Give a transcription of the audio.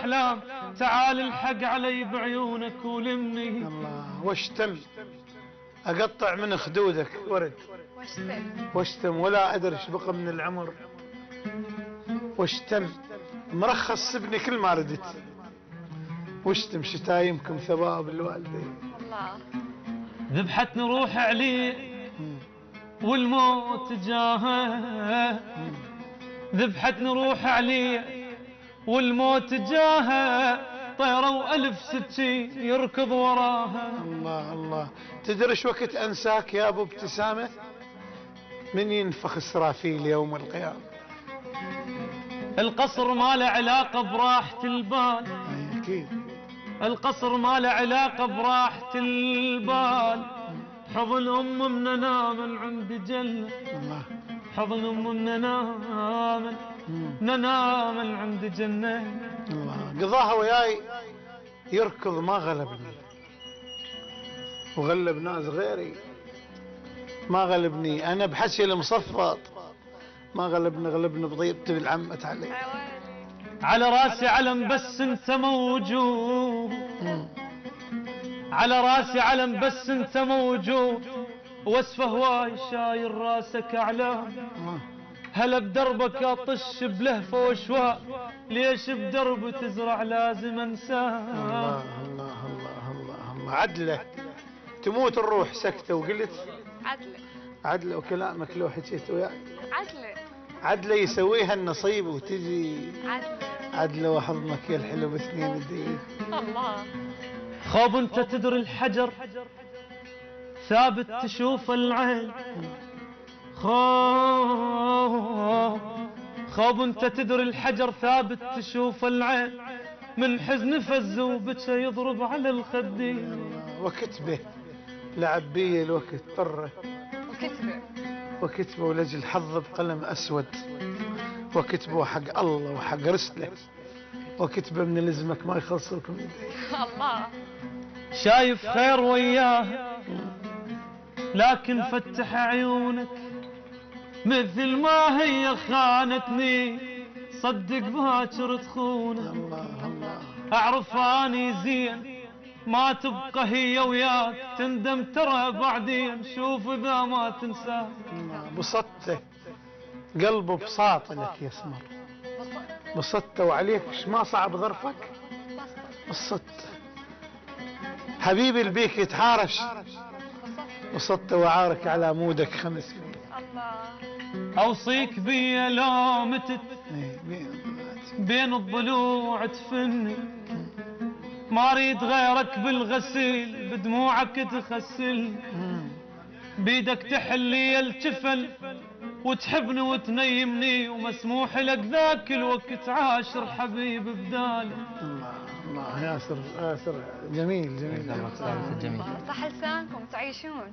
الأحلام، تعال الحق علي بعيونك ولمني. الله واشتم اقطع من خدودك ورد، واشتم ولا ادري ايش بقى من العمر، واشتم مرخص سبني كل ما ردت، واشتم شتايمكم ثواب الوالدين. الله ذبحتني روح علي والموت جاها، ذبحتني روح علي والموت جاها، طيروا ألف سكين يركض وراها. الله الله. تدري ايش وقت انساك يا ابو ابتسامه؟ من ينفخ اسرافيل يوم القيامه. القصر ما له علاقة براحة البال، أي اكيد. القصر ما له علاقة براحة البال، حضن أمنا نامن عند جنة، الله. حضن أمنا نامن عند جنة. الله قضاها وياي يركض ما غلبني، وغلب ناس غيري ما غلبني، انا بحسي المصفط ما غلبني بضيبتي بالعمة علي. على راسي علم بس انت موجود، على راسي علم بس انت موجود، واسفه هواي شايل راسك اعلام، هلا بدربك اطش بلهفه وشواء، ليش بدرب تزرع لازم انساه. الله الله الله الله الله. عدله تموت الروح سكته وقلت عدله، عدله وكلامك لو حكيت وياي عدله، عدله يسويها النصيب وتجي عدله، عدله وحضنك يا الحلو باثنين الدين. الله خوب انت تدري الحجر ثابت تشوف العين، خوب انت تدري الحجر ثابت تشوف العين، من حزن فز وبكى يضرب على الخدين. وكتبه لعبيه الوقت طره، وكتبه وكتبه ولجل حظ بقلم اسود، وكتبه حق الله وحق رسله، وكتبه من لزمك ما يخلصكم. الله شايف خير وياه لكن فتح عيونك، مثل ما هي خانتني صدق باكر تخونك. الله الله. اعرف اني زين ما تبقى هي وياك، تندم ترى بعدين شوف اذا ما تنساك. بسطته قلبه بساط لك يا سمر، بسطته وعليك ما صعب ظرفك، بسطته حبيبي البيك يتحارش، بسطته وعارك على مودك 5 الله. اوصيك بيا لو متت بين الضلوع تفني، ما اريد غيرك بالغسيل بدموعك تغسل، بيدك تحلي الجفل وتحبني وتنيمني، ومسموح لك ذاك الوقت عاشر حبيب بدالي. الله الله. ياسر ياسر جميل جميل. صح لسانكم تعيشون.